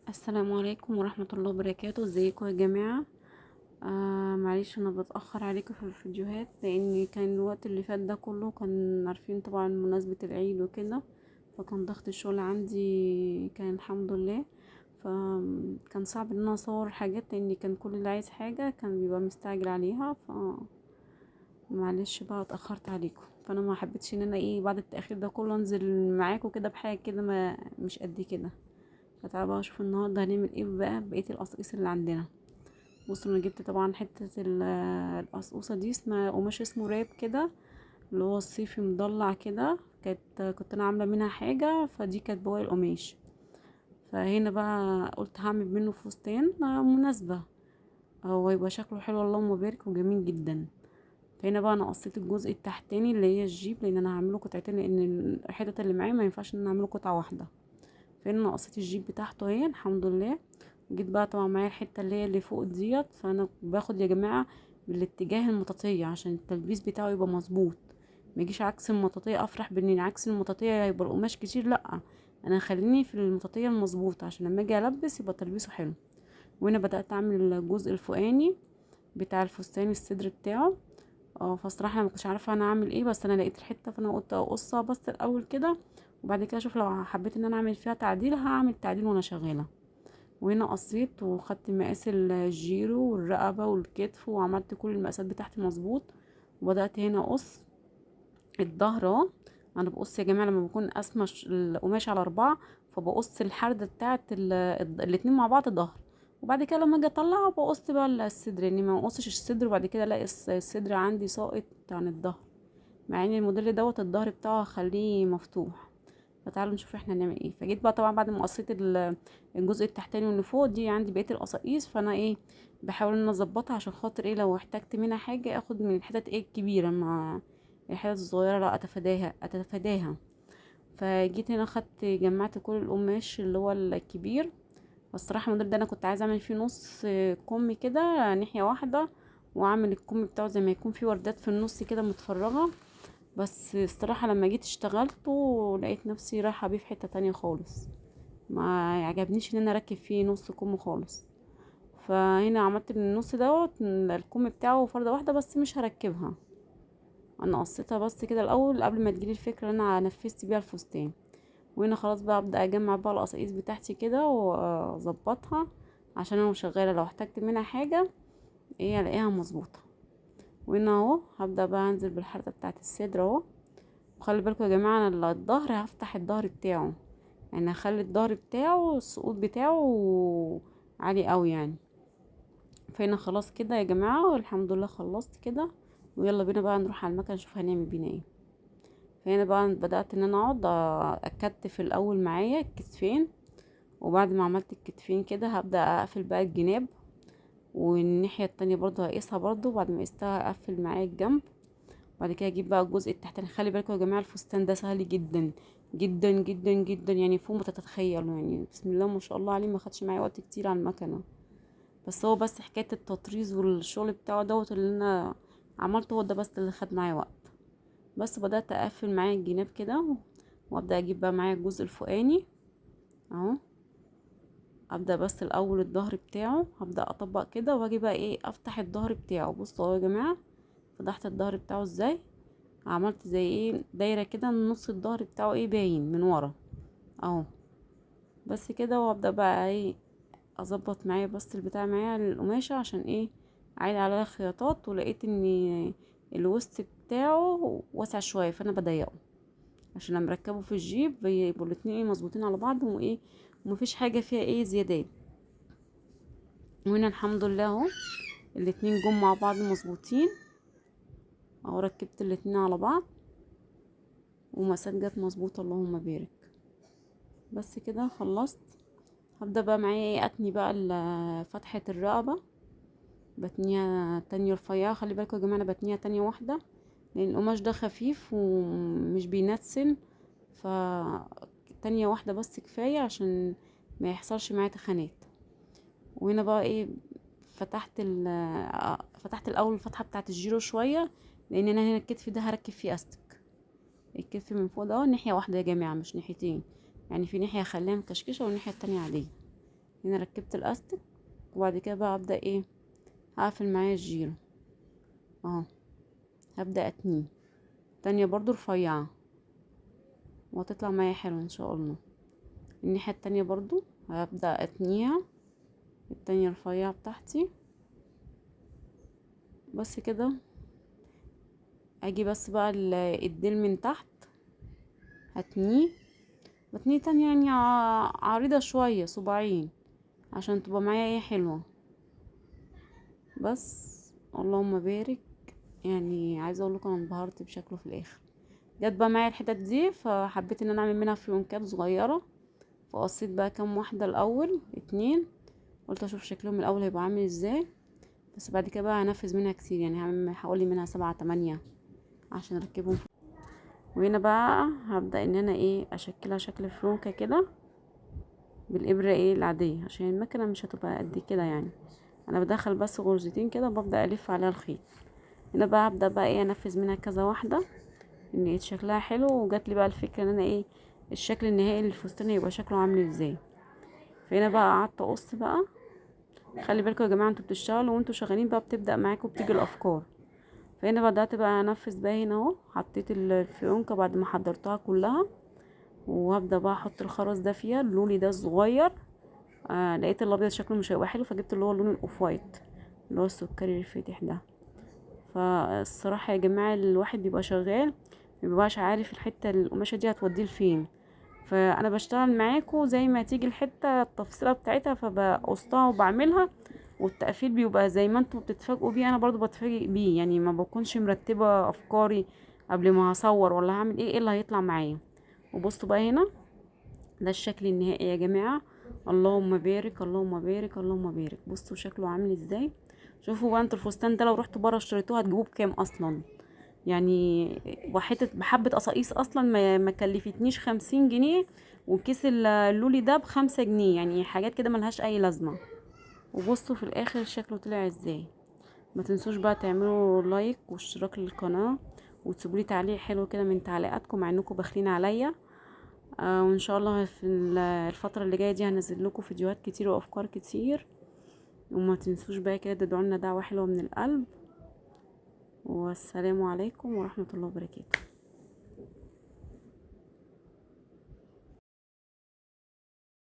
السلام عليكم ورحمة الله وبركاته. ازيكم يا جماعة؟ معلش انا بتأخر عليكم في الفيديوهات لان كان الوقت اللي فات ده كله كان عارفين طبعا مناسبة العيد وكده، فكان ضغط الشغل عندي كان الحمد لله. فكان صعب ان انا اصور حاجات لان كان كل اللي عايز حاجة كان بيبقى مستعجل عليها، معلش بقى اتأخرت عليكم. فانا ما حبيتش ان انا بعد التأخير ده كله انزل معاكم كده بحاجة كده ما مش قد كده. فتعالوا بقى اشوف النهارده هنعمل ايه بقى بقيه القصقيص اللي عندنا. بصوا انا جبت طبعا حته القصقوصه دي اسمها قماش اسمه راب كده، اللي هو الصيفي مضلع كده. كنت انا عامله منها حاجه، فدي كانت بواقي القماش. فهنا بقى قلت هعمل منه فستان مناسبه، هو يبقى شكله حلو اللهم بارك وجميل جدا. فهنا بقى انا قصيت الجزء التحتاني اللي هي الجيب، لان انا هعمله قطعتين لان الحتت اللي معايا ما ينفعش ان انا اعمله قطعه واحده. فهنا انا قصيت الجيب بتاعته اهي الحمد لله. جيت بقى طبعا معايا الحته اللي هي اللي فوق ديت، فانا باخد يا جماعه بالاتجاه المطاطيه عشان التلبيس بتاعه يبقى مظبوط. ما يجيش عكس المطاطيه افرح بان عكس المطاطيه يبقى القماش كتير، لا، انا خليني في المطاطيه المظبوط عشان لما اجي البس يبقى تلبيسه حلو. وهنا بدات اعمل الجزء الفوقاني بتاع الفستان الصدر بتاعه. فالصراحه انا ما كنتش عارفه انا اعمل ايه، بس انا لقيت الحته فانا قلت اقصها بس الاول كده، وبعد كده اشوف لو حبيت ان انا اعمل فيها تعديل هعمل تعديل وانا شغاله. وهنا قصيت وخدت مقاس الجيرو والرقبة والكتف وعملت كل المقاسات بتاعتي مظبوط. وبدأت هنا اقص الظهر اهو. انا بقص يا جماعة لما بكون قاسمة القماش على 4، فبقص الحردة بتاعت الاتنين مع بعض ظهر. وبعد كده لما اجي اطلع بقص بقى الصدر، يعني ما اقصش الصدر وبعد كده الاقي الصدر عندي ساقط عن الظهر، مع ان الموديل دوت الظهر بتاعه هخليه مفتوح. فتعالوا نشوف احنا هنعمل ايه. فجيت بقى طبعا بعد ما قصيت الجزء التحتاني واللي فوق دي عندي بقيه القصاقيس، فانا بحاول ان أنا اظبطها عشان خاطر لو احتجت منها حاجه اخد من الحتت الكبيره، مع الحتت الصغيره لا اتفاداها. فجيت هنا خدت جمعت كل القماش اللي هو الكبير. والصراحه الموديل ده انا كنت عايزه اعمل فيه نص كم كده ناحيه واحده، واعمل الكم بتاعه زي ما يكون فيه وردات في النص كده متفرغه. بس الصراحة لما جيت اشتغلت ولقيت نفسي رايحة بيه في حتة تانية خالص، ما عجبنيش ان انا اركب فيه نص كم خالص. فهنا عملت من النص دوت الكم بتاعه فردة واحدة بس مش هركبها، انا قصيتها بس كده الاول قبل ما تجيلي الفكرة ان انا نفذت بيها الفستان. وهنا خلاص بقى ابدا اجمع بقى القصاقيس بتاعتي كده واظبطها عشان انا شغالة لو احتجت منها حاجة الاقيها مظبوطة. وهنا اهو هبدا بقى انزل بالحردة بتاعت الصدر اهو. وخلي بالكم يا جماعه انا الظهر هفتح الظهر بتاعه، يعني هخلي الظهر بتاعه السقوط بتاعه عالي قوي يعني. فهنا خلاص كده يا جماعه والحمد لله خلصت كده. ويلا بينا بقى نروح على المكنه نشوف هنعمل بينا ايه. فهنا بقى بدات ان انا اقعد اكتف الاول معايا الكتفين، وبعد ما عملت الكتفين كده هبدا اقفل بقى الجناب، والناحيه التانية برضو هقيسها برضو، بعد ما قستها اقفل معايا الجنب. بعد كده اجيب بقى الجزء التحتاني. خلي بالكم يا جماعه الفستان ده سهل جدا جدا جدا جدا، يعني فوق ما تتخيلوا، يعني بسم الله ما شاء الله عليه ما خدش معايا وقت كتير على المكنه. بس هو بس حكايه التطريز والشغل بتاعه دوت اللي انا عملته هو ده بس اللي خد معايا وقت. بس بدات اقفل معايا الجناب كده، وابدا اجيب بقى معايا الجزء الفوقاني اهو. ابدا بس الاول الظهر بتاعه هبدا اطبق كده، واجي بقى افتح الظهر بتاعه. بصوا اهو يا جماعه فتحت الظهر بتاعه ازاي، عملت زي دايره كده نص الظهر بتاعه باين من ورا اهو. بس كده وابدا بقى اظبط معايا بس البتاع معايا القماشه عشان اعيد عليها خياطات. ولقيت ان الوسط بتاعه واسع شويه فانا بضيقه عشان لما اركبه في الجيب يبقوا الاتنين مظبوطين على بعض ومفيش حاجه فيها زيادات. وهنا الحمد لله اهو الاتنين جم مع بعض مظبوطين اهو. ركبت الاتنين على بعض ومقاسات جت مظبوطه اللهم بارك. بس كده خلصت. هبدأ بقى معايا اتني بقى فتحة الرقبة، بتنيها تانية رفيعة. خلي بالكم يا جماعة انا بتنيها تانية واحدة لان القماش ده خفيف ومش بينتسن، ف تانية واحدة بس كفاية عشان ما يحصلش معايا تخانات. وهنا بقى فتحت الاول الفتحة بتاعة الجيرو شوية، لان انا هنا الكتف ده هركب فيه استك. الكتف من فوق ده ناحية واحدة يا جماعة مش ناحيتين، يعني في ناحية هخليها مكشكشة والناحية التانية عادية. هنا ركبت الاستك، وبعد كده بقى ابدا ايه، هقفل معايا الجيرو اهو. هبدا اتنيه تانية برضو رفيعة، وهتطلع معايا حلو ان شاء الله. الناحية التانية برضو هبدا اتنيها، التانية رفيعة بتاعتي. بس كده. اجي بس بقى الديل من تحت هتنيه، بتنيه تانية يعني عريضة شوية صباعين، عشان تبقى معايا ايه حلوة. بس اللهم بارك. يعني عايزه اقول لكم انا انبهرت بشكله في الاخر. جت بقى معايا الحتت دي، فحبيت ان انا اعمل منها فيونكات صغيره. فقصيت بقى كام واحده الاول، اتنين. قلت اشوف شكلهم الاول هيبقى عامل ازاي، بس بعد كده بقى هنفذ منها كتير، يعني هعمل حوالي منها 7 8 عشان اركبهم. وهنا بقى هبدا ان انا ايه اشكلها شكل فيونكه كده بالابره ايه العاديه، عشان المكنه مش هتبقى قد كده يعني. انا بدخل بس غرزتين كده وببدا الف عليها الخيط. هنا بقى هبدا بقى ايه انفذ منها كذا واحده، ان شكلها حلو. وجات لي بقى الفكره ان انا ايه الشكل النهائي للفستان يبقى شكله عامل ازاي. فهنا بقى قعدت اقص بقى. خلي بالكم يا جماعه، انتوا بتشتغلوا وانتوا شغالين بقى بتبدا معاكم بتيجي الافكار. فهنا بدات بقى انفذ بقى هنا اهو. حطيت الفيونكه بعد ما حضرتها كلها، وهبدا بقى احط الخرز ده فيها، اللولي ده الصغير. لقيت الابيض شكله مش هيبقى حلو، فجبت اللي هو اللون الاوف وايت، اللي هو السكري الفاتح ده. فالصراحه يا جماعه الواحد بيبقى شغال مبيبقاش عارف الحته القماشه دي هتوديه لفين. فانا بشتغل معاكم زي ما تيجي الحته التفصيله بتاعتها فبقصها وبعملها. والتقفيل بيبقى زي ما انتوا بتتفاجئوا بيه انا برضو بتفاجئ بيه، يعني ما بكونش مرتبه افكاري قبل ما هصور ولا هعمل ايه اللي هيطلع معايا. وبصوا بقى هنا ده الشكل النهائي يا جماعه. اللهم بارك اللهم بارك اللهم بارك. بصوا شكله عامل ازاي. شوفوا بقى انتوا الفستان ده لو رحتوا بره اشتريتوه هتجيبوه بكام اصلا؟ يعني وحته بحبه قصاقيس اصلا ما كلفتنيش 50 جنيه. وكيس اللولي ده ب5 جنيه، يعني حاجات كده ملهاش اي لازمه. وبصوا في الاخر شكله طلع ازاي. ما تنسوش بقى تعملوا لايك واشتراك للقناه، وتسيبولي تعليق حلو كده من تعليقاتكم مع انكم باخلين عليا. وان شاء الله في الفتره اللي جايه دي هنزل لكم فيديوهات كتير وافكار كتير. وما تنسوش بقى كده تدعوا لنا دعوه حلوه من القلب. والسلام عليكم ورحمه الله وبركاته.